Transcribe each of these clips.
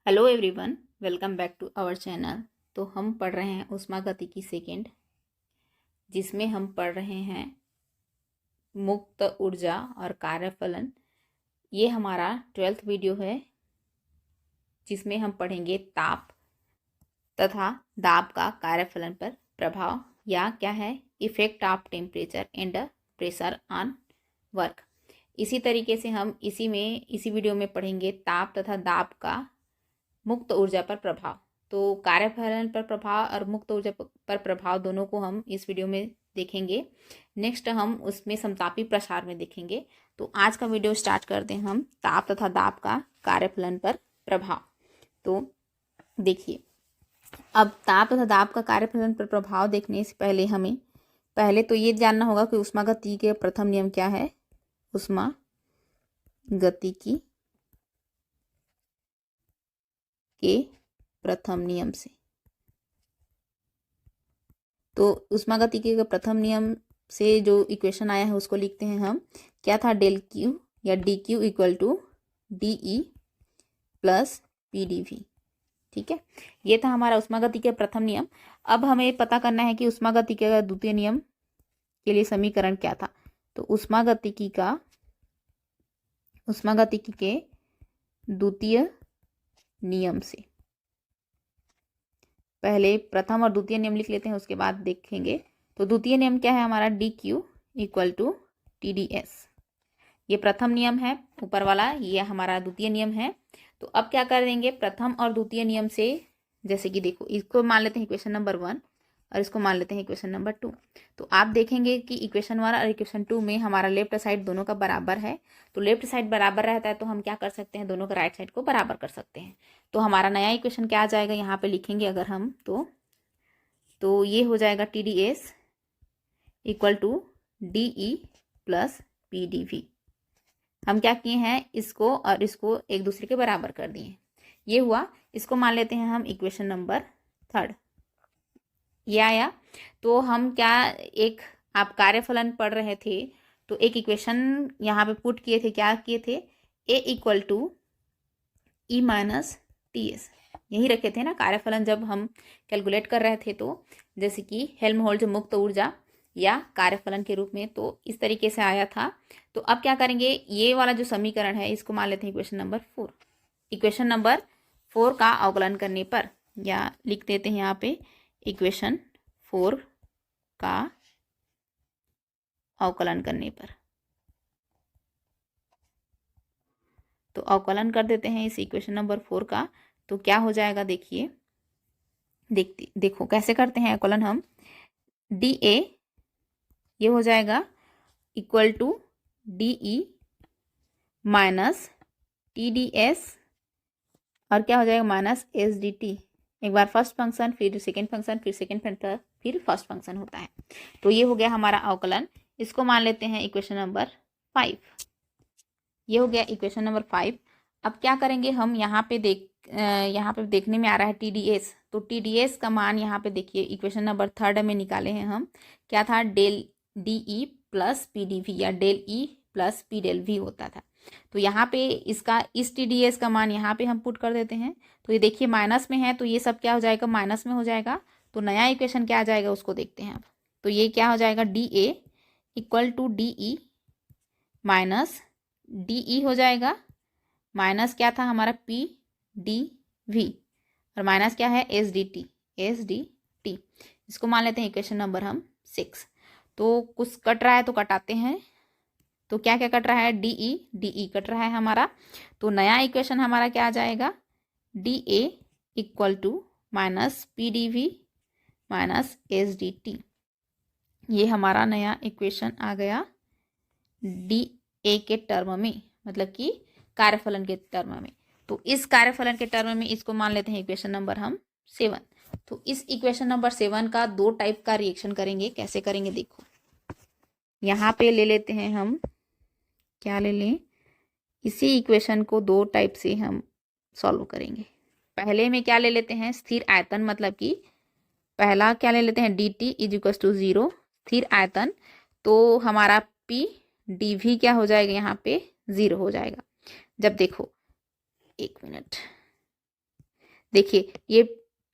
Hello everyone, welcome back to our channel. तो हम पढ़ रहे हैं ऊष्मागतिकी सेकेंड, जिसमें हम पढ़ रहे हैं मुक्त ऊर्जा और कार्यफलन। ये हमारा 12th वीडियो है, जिसमें हम पढ़ेंगे ताप तथा दाब का कार्यफलन पर प्रभाव, या क्या है, effect of temperature and pressure on work. इसी तरीके से हम इसी वीडियो में पढ़ेंगे ताप तथा दाब का मुक्त ऊर्जा पर प्रभाव। तो कार्यफलन पर प्रभाव और मुक्त ऊर्जा पर प्रभाव दोनों को हम इस वीडियो में देखेंगे। नेक्स्ट हम उसमें समतापी प्रसार में देखेंगे। तो आज का वीडियो स्टार्ट करते हैं हम ताप तथा दाब का कार्यफलन पर प्रभाव। तो देखिए, अब ताप तथा दाब का कार्यफलन पर प्रभाव देखने से पहले तो ये जानना होगा कि ऊष्मागतिकी के प्रथम नियम क्या है। ऊष्मागतिकी के प्रथम नियम से, तो ऊष्मागतिकी के प्रथम नियम से जो इक्वेशन आया है उसको लिखते हैं हम। क्या था? डेल क्यू या D Q equal to D E plus P D V. ठीक है, ये था हमारा ऊष्मागतिकी का प्रथम नियम। अब हमें पता करना है कि ऊष्मागतिकी का द्वितीय नियम के लिए समीकरण क्या था। तो ऊष्मागतिकी के द्वितीय नियम से पहले प्रथम और द्वितीय नियम लिख लेते हैं, उसके बाद देखेंगे। तो द्वितीय नियम क्या है हमारा? D Q equal to T D S. ये प्रथम नियम है ऊपर वाला, ये हमारा द्वितीय नियम है। तो अब क्या कर देंगे, प्रथम और द्वितीय नियम से, जैसे कि देखो, इसको मान लेते हैं इक्वेशन नंबर 1 और इसको मान लेते हैं इक्वेशन नंबर 2। तो आप देखेंगे कि इक्वेशन 1 और इक्वेशन 2 में हमारा लेफ्ट साइड दोनों का बराबर है। तो लेफ्ट साइड बराबर रहता है तो हम क्या कर सकते हैं, दोनों का राइट साइड को बराबर कर सकते हैं। तो हमारा नया इक्वेशन क्या आ जाएगा, यहाँ पे लिखेंगे अगर हम तो ये हो जाएगा T D S equal to D E plus P D V. हम क्या किए हैं, इसको और इसको एक दूसरे के बराबर कर दिए। ये हुआ, इसको मान लेते हैं हम इक्वेशन नंबर 3। ये आया। तो हम क्या, एक आप कार्यफलन पढ़ रहे थे तो एक इक्वेशन यहाँ पे पुट किए थे। क्या किए थे? A equal to E minus T S, यही रखे थे ना कार्यफलन जब हम कैलकुलेट कर रहे थे। तो जैसे कि हेल्महोल्ट्ज मुक्त ऊर्जा या कार्यफलन के रूप में, तो इस तरीके से आया था। तो अब क्या करेंगे, ये वाला जो समीकरण है इसको मान लेते हैं इक्वेशन नंबर 4। इक्वेशन नंबर 4 का अवकलन करने पर, या लिख देते हैं यहाँ पे इक्वेशन 4 का अवकलन करने पर। तो अवकलन कर देते हैं इस इक्वेशन नंबर 4 का। तो क्या हो जाएगा, देखिए, देखो कैसे करते हैं अवकलन हम। डी ए ये हो जाएगा equal to D E minus T D S, और क्या हो जाएगा, माइनस एस डी टी। एक बार फर्स्ट फंक्शन, फिर सेकेंड फंक्शन, फिर सेकेंड फंक्शन, फिर फर्स्ट फंक्शन होता है। तो ये हो गया हमारा अवकलन। इसको मान लेते हैं इक्वेशन नंबर 5। ये हो गया इक्वेशन नंबर 5। अब क्या करेंगे हम, यहाँ पे देखने में आ रहा है टी डी एस। तो टी डी एस का मान यहाँ पे देखिए इक्वेशन नंबर 3 में निकाले हैं हम। क्या था? Del D E plus P D V, या del E plus P del V होता था। तो यहाँ पे इस टी डी एस का मान यहाँ पे हम पुट कर देते हैं। तो ये देखिए माइनस में है, तो ये सब क्या हो जाएगा, माइनस में हो जाएगा। तो नया इक्वेशन क्या आ जाएगा उसको देखते हैं अब। तो ये क्या हो जाएगा, D A equal to D E minus D E हो जाएगा, माइनस क्या था हमारा, पी डी वी, और माइनस क्या है, एस डी टी। इसको मान लेते हैं इक्वेशन नंबर हम 6। तो कुछ कट रहा है तो कटाते हैं। तो क्या क्या कट रहा है, डी ई कट रहा है हमारा। तो नया इक्वेशन हमारा क्या आ जाएगा, D A equal to minus P D V minus S D T. ये हमारा नया इक्वेशन आ गया डी ए के टर्म में, मतलब कि कार्यफलन के टर्म में। तो इस कार्यफलन के टर्म में इसको मान लेते हैं इक्वेशन नंबर हम 7। तो इस इक्वेशन नंबर 7 का 2 टाइप का रिएक्शन करेंगे। कैसे करेंगे देखो, यहाँ पे ले लेते हैं हम, क्या ले लें, इसी इक्वेशन को 2 टाइप से हम सॉल्व करेंगे। पहले में क्या ले लेते हैं, स्थिर आयतन, मतलब कि पहला क्या ले लेते हैं, D T is equal to 0, स्थिर आयतन। तो हमारा पी डी वी क्या हो जाएगा, यहाँ पे 0 हो जाएगा। जब देखो, एक मिनट, देखिए ये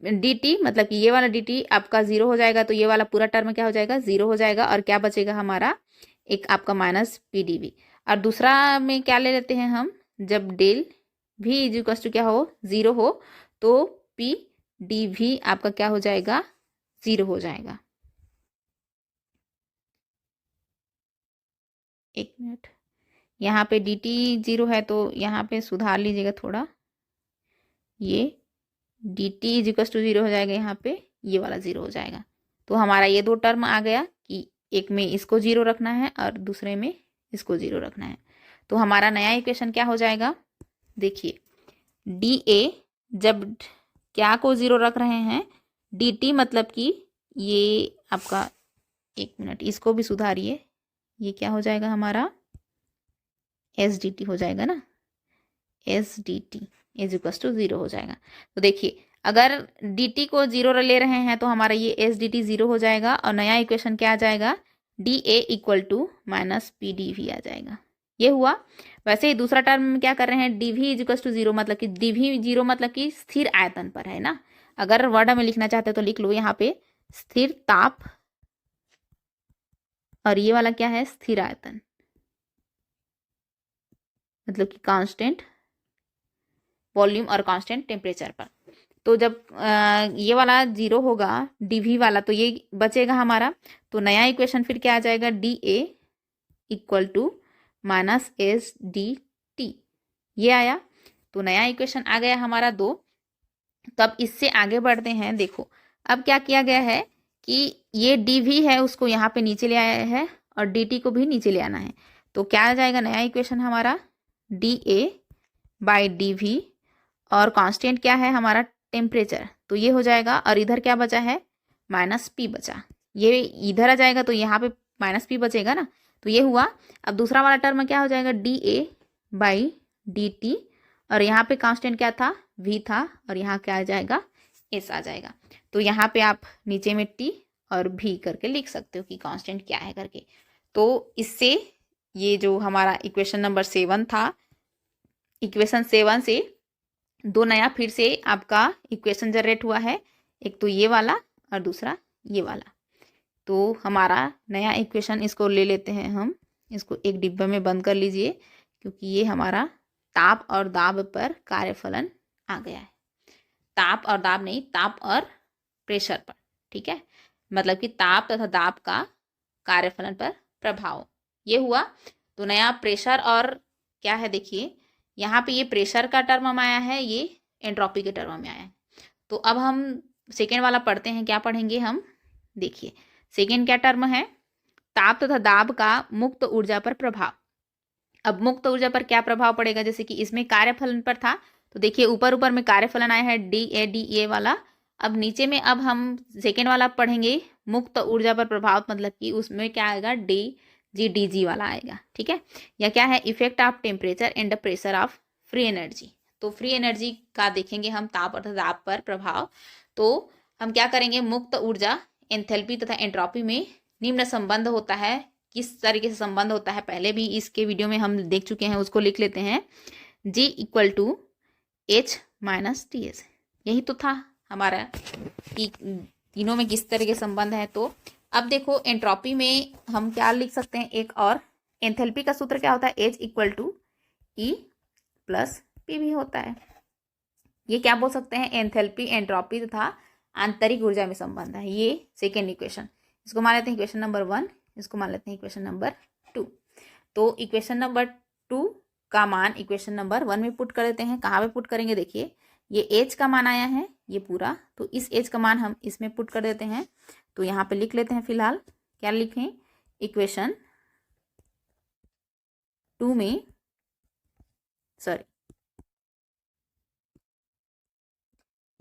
डी टी मतलब कि ये वाला डी टी आपका जीरो हो जाएगा, तो ये वाला पूरा टर्म क्या हो जाएगा, जीरो हो जाएगा। और क्या बचेगा हमारा, एक आपका माइनस पी डी वी। और दूसरा में क्या ले लेते हैं हम, जब डेल भी इज इक्वल टू क्या हो, जीरो हो, तो पी डी वी आपका क्या हो जाएगा, जीरो हो जाएगा। एक मिनट, यहाँ पे डी टी जीरो है तो यहाँ पे सुधार लीजिएगा थोड़ा, ये D T is equal to zero हो जाएगा, यहाँ पे ये वाला जीरो हो जाएगा। तो हमारा ये दो टर्म आ गया कि एक में इसको जीरो रखना है और दूसरे में इसको जीरो रखना है। तो हमारा नया इक्वेशन क्या हो जाएगा, देखिए डी ए जब क्या को जीरो रख रहे हैं, डी टी मतलब कि ये आपका, एक मिनट इसको भी सुधारिए, ये क्या हो जाएगा हमारा, एस डी टी हो जाएगा ना, S D T is equal to zero हो जाएगा। तो देखिए अगर डी टी को जीरो ले रहे हैं तो हमारा ये एस डी टी जीरो हो जाएगा, और नया इक्वेशन क्या आ जाएगा, D A equal to minus P D V आ जाएगा। ये हुआ। वैसे ही दूसरा टर्म में क्या कर रहे हैं, D V is equal to zero मतलब कि डी वी जीरो मतलब कि स्थिर आयतन पर है ना। अगर वर्ड में लिखना चाहते हो तो लिख लो यहाँ पे स्थिर ताप, और ये वाला क्या है, स्थिर आयतन मतलब कि कांस्टेंट वॉल्यूम और कांस्टेंट टेम्परेचर पर। तो जब ये वाला जीरो होगा डीवी वाला, तो ये बचेगा हमारा। तो नया इक्वेशन फिर क्या आ जाएगा, D A equal to minus S D T, ये आया। तो नया इक्वेशन आ गया हमारा 2। तब इससे आगे बढ़ते हैं। देखो अब क्या किया गया है कि ये डी वी है उसको यहाँ पे नीचे ले आया है, और डी टी को भी नीचे ले आना है। तो क्या आ जाएगा नया इक्वेशन हमारा, D A by D V, और कांस्टेंट क्या है हमारा, टेम्परेचर। तो ये हो जाएगा, और इधर क्या बचा है, माइनस पी बचा। ये इधर आ जाएगा तो यहाँ पे माइनस पी बचेगा ना। तो ये हुआ। अब दूसरा वाला टर्म क्या हो जाएगा, D A by D T, और यहाँ पे कांस्टेंट क्या था, वी था, और यहाँ क्या आ जाएगा, एस आ जाएगा। तो यहाँ पे आप नीचे में टी और भी करके लिख सकते हो कि कांस्टेंट क्या है करके। तो इससे ये जो हमारा इक्वेशन नंबर 7 था, इक्वेशन 7 से 2 नया फिर से आपका इक्वेशन जनरेट हुआ है। एक तो ये वाला और दूसरा ये वाला। तो हमारा नया इक्वेशन इसको ले लेते हैं हम, इसको एक डिब्बे में बंद कर लीजिए, क्योंकि ये हमारा ताप और दाब पर कार्यफलन आ गया है। ताप और दाब नहीं, ताप और प्रेशर पर, ठीक है, मतलब कि ताप तथा दाब का कार्यफलन पर प्रभाव, ये हुआ। तो नया प्रेशर और क्या है, देखिए यहाँ पे ये प्रेशर का टर्म आया है, ये एंट्रोपी के टर्म में आया है। तो अब हम सेकेंड वाला पढ़ते हैं। क्या पढ़ेंगे हम, देखिए सेकेंड क्या टर्म है, ताप तथा दाब का मुक्त ऊर्जा पर प्रभाव। अब मुक्त ऊर्जा पर क्या प्रभाव पड़ेगा, जैसे कि इसमें कार्यफलन पर था, तो देखिए ऊपर ऊपर में कार्यफलन आया है डी ए वाला। अब नीचे में अब हम सेकेंड वाला पढ़ेंगे, मुक्त ऊर्जा पर प्रभाव, मतलब कि उसमें क्या आएगा, डी जी वाला आएगा, ठीक है। या क्या है, effect of temperature and the pressure of free energy. तो फ्री एनर्जी का देखेंगे हम, ताप और दाब पर प्रभाव। तो हम क्या करेंगे, मुक्त ऊर्जा, एंथैल्पी तथा एंट्रोपी में निम्न संबंध होता है। किस तरीके से संबंध होता है पहले भी इसके वीडियो में हम देख चुके हैं, उसको लिख लेते हैं। G equal to H minus T S, यही तो था हमारा कि तीनों में किस तरह के संबंध है। तो अब देखो एंट्रोपी में हम क्या लिख सकते हैं, एक और एंथैल्पी का सूत्र क्या होता है, H equal to E plus P भी होता है। ये क्या बोल सकते हैं, एंथैल्पी एंट्रोपी तथा आंतरिक ऊर्जा में संबंध है। ये सेकेंड इक्वेशन, इसको मान लेते हैं इक्वेशन नंबर 1, इसको मान लेते हैं इक्वेशन नंबर 2। तो इक्वेशन नंबर 2 का मान इक्वेशन नंबर 1 में पुट कर देते हैं। कहाँ पे पुट करेंगे, देखिए ये एच का मान आया है ये पूरा, तो इस एच का मान हम इसमें पुट कर देते हैं। तो यहाँ पे लिख लेते हैं, फिलहाल क्या लिखें, इक्वेशन 2 में, सॉरी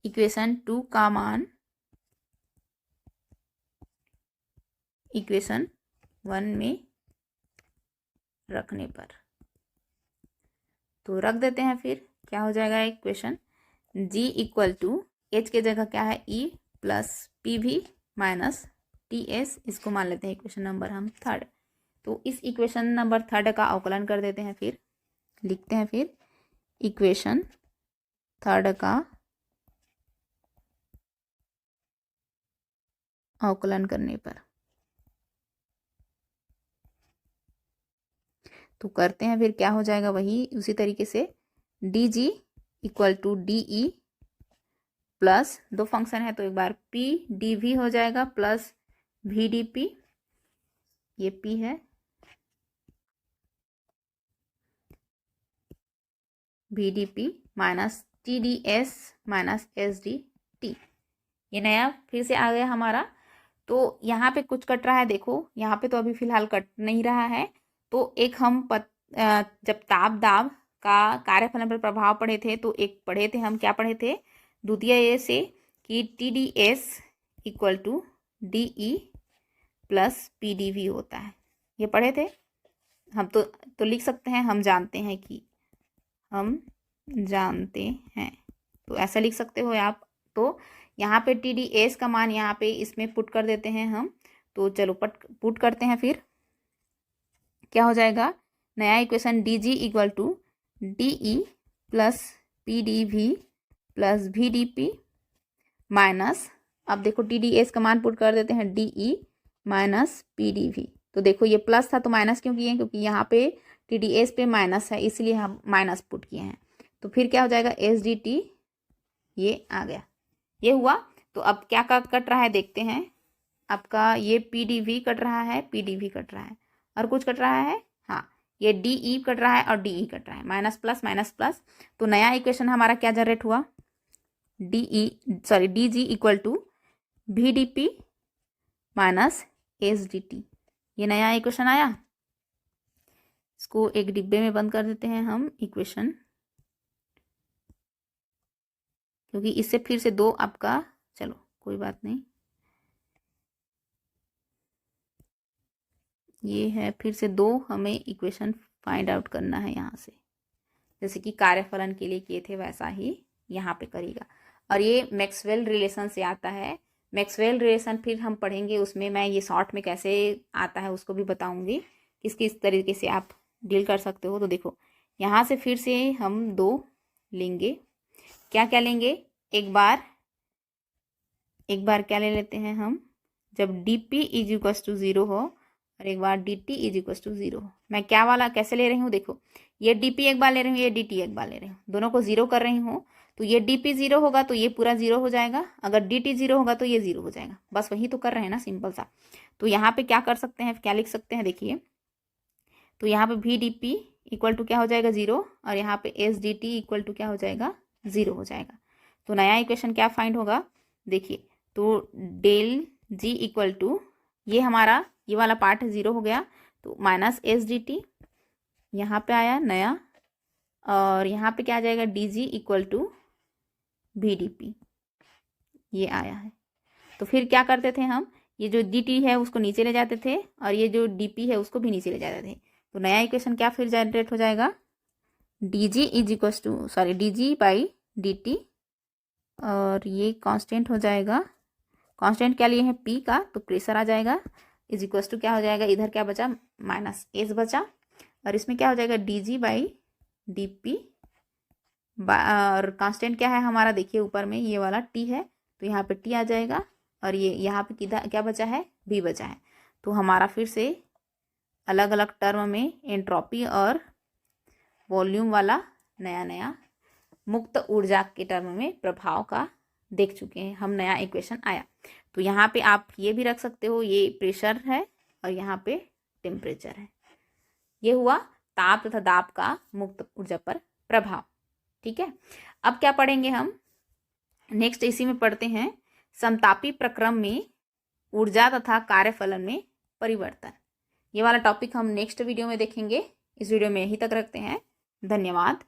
इक्वेशन 2 का मान इक्वेशन 1 में रखने पर, तो रख देते हैं। फिर क्या हो जाएगा equation, G equal to H के जगह क्या है, E plus P V minus T S, इसको मान लेते हैं इक्वेशन नंबर हम 3rd। तो इस इक्वेशन नंबर 3rd का अवकलन कर देते हैं। फिर लिखते हैं, फिर इक्वेशन 3rd का अवकलन करने पर। तो करते हैं, फिर क्या हो जाएगा वही उसी तरीके से D G equal to D E plus, दो फंक्शन है तो एक बार पी डी वी हो जाएगा प्लस वी डी पी, ये पी है, V D P minus T D S minus S D T. ये नया फिर से आ गया हमारा। तो यहाँ पे कुछ कट रहा है, देखो यहाँ पे तो अभी फिलहाल कट नहीं रहा है। तो एक हम जब ताप दाब का कार्यफलन पर प्रभाव पढ़े थे तो एक पढ़े थे हम, क्या पढ़े थे द्वितीय से कि T D S equal to D E plus P D V होता है, ये पढ़े थे हम। तो लिख सकते हैं हम जानते हैं कि, हम जानते हैं, तो ऐसा लिख सकते हो आप। तो यहाँ पे टी डी एस का मान यहाँ पे इसमें पुट कर देते हैं हम। तो चलो पुट करते हैं, फिर क्या हो जाएगा नया equation D G equal to D E plus P D V plus V D P minus, अब देखो टी डी एस का मान पुट कर देते हैं D E minus P D V. तो देखो ये प्लस था तो माइनस क्यों किए हैं, क्योंकि यहाँ पे टी डी एस पे माइनस है इसलिए हम माइनस पुट किए हैं। तो फिर क्या हो जाएगा एस डी टी, ये आ गया, ये हुआ। तो अब क्या कट रहा है देखते हैं, आपका ये पी डी वी कट रहा है, पी डी वी कट रहा है, और कुछ कट रहा है, हाँ ये डी ई कट रहा है और डी ई कट रहा है, माइनस प्लस। तो नया इक्वेशन हमारा क्या जनरेट हुआ, D G equal to V D P minus S D T, ये नया इक्वेशन आया। इसको एक डिब्बे में बंद कर देते हैं हम इक्वेशन, क्योंकि इससे फिर से दो आपका, चलो कोई बात नहीं, ये है फिर से दो हमें इक्वेशन फाइंड आउट करना है यहाँ से, जैसे कि कार्यफलन के लिए किए थे वैसा ही यहाँ पे करेगा। और ये मैक्सवेल रिलेशन से आता है। मैक्सवेल रिलेशन फिर हम पढ़ेंगे, उसमें मैं ये शॉर्ट में कैसे आता है उसको भी बताऊंगी, किस तरीके से आप डील कर सकते हो। तो देखो यहाँ से फिर से हम दो लेंगे, क्या क्या लेंगे, एक बार क्या ले लेते हैं हम, जब D P is equal to 0 हो और एक बार D T is equal to 0 हो। मैं क्या वाला कैसे ले रही हूँ, देखो ये डी पी एक बार ले रही हूँ, ये डी टी एक बार ले रही हूँ, दोनों को 0 कर रही हूँ। तो ये डी पी 0 होगा तो ये पूरा 0 हो जाएगा, अगर डी टी 0 होगा तो ये 0 हो जाएगा, बस वही तो कर रहे हैं ना, सिंपल सा। तो यहाँ पे क्या कर सकते हैं, क्या लिख सकते हैं, देखिए तो यहाँ पे V D P equal to क्या हो जाएगा 0, और यहाँ पे S D T equal to क्या हो जाएगा 0 हो जाएगा। तो नया इक्वेशन क्या फाइंड होगा, देखिए तो डेल जी इक्वल टू, ये हमारा ये वाला पार्ट 0 हो गया, तो माइनस एस डी टी यहाँ पे आया नया, और यहाँ पे क्या आ जाएगा D G equal to V D P, ये आया है। तो फिर क्या करते थे हम, ये जो डी टी है उसको नीचे ले जाते थे और ये जो डी पी है उसको भी नीचे ले जाते थे। तो नया इक्वेशन क्या फिर जनरेट हो जाएगा, D G is equal to D G by D T, और ये कांस्टेंट हो जाएगा, कांस्टेंट क्या लिए हैं पी का, तो प्रेशर आ जाएगा, इज इक्वल टू क्या हो जाएगा, इधर क्या बचा माइनस एस बचा, और इसमें क्या हो जाएगा D G by D P, और कांस्टेंट क्या है हमारा, देखिए ऊपर में ये वाला टी है तो यहाँ पे टी आ जाएगा, और ये यहाँ पे किधर क्या बचा है, बी बचा है। तो हमारा फिर से अलग अलग टर्म में एंट्रोपी और वॉल्यूम वाला नया मुक्त ऊर्जा के टर्म में प्रभाव का देख चुके हैं हम, नया इक्वेशन आया। तो यहाँ पे आप ये भी रख सकते हो, ये प्रेशर है और यहाँ पे टेम्परेचर है, ये हुआ ताप तथा दाब का मुक्त ऊर्जा पर प्रभाव। ठीक है, अब क्या पढ़ेंगे हम नेक्स्ट, इसी में पढ़ते हैं समतापी प्रक्रम में ऊर्जा तथा कार्यफलन में परिवर्तन। ये वाला टॉपिक हम नेक्स्ट वीडियो में देखेंगे। इस वीडियो में यहीं तक रखते हैं, धन्यवाद।